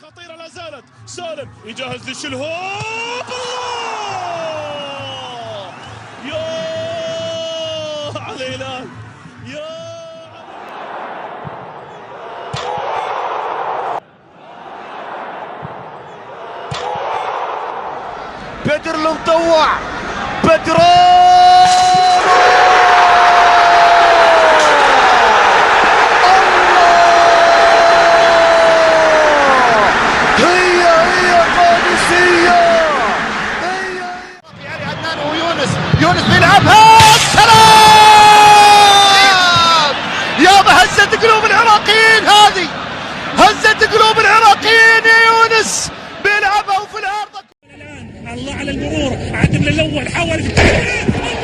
خطيرة لا زالت. سالم يجهز للشلهوب. الله يا على الهلال يا بدر المطوع. بدر يونس بيلعبها. سلام يا هزت قلوب العراقيين. هذه هزت قلوب العراقيين يا يونس. بيلعبها وفي الارض. الان الله على المرور. عدم للاول حاول الله يا رهيب. الله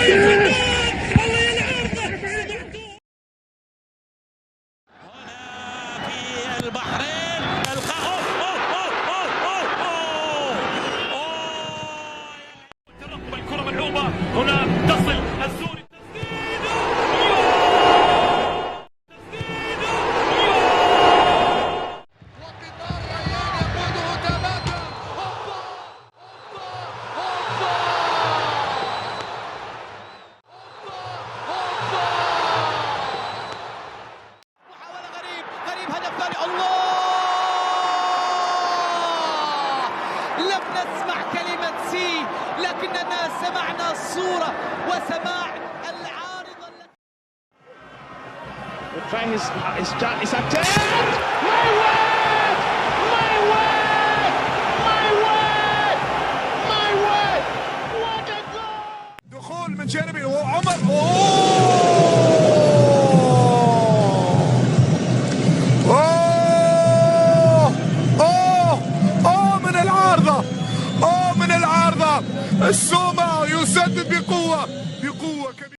يا فنان. الله يا العارضه. هنا في البحرين القاه. ترقب الكرة ملعوبة هنا تصل السوري. غريب هدف ثاني. الله لم نسمع كلمة سي لكننا سمعنا الصورة وسماع العارضة دخول من جانبي وعمر. من العارضة. السومة يسدد بقوة.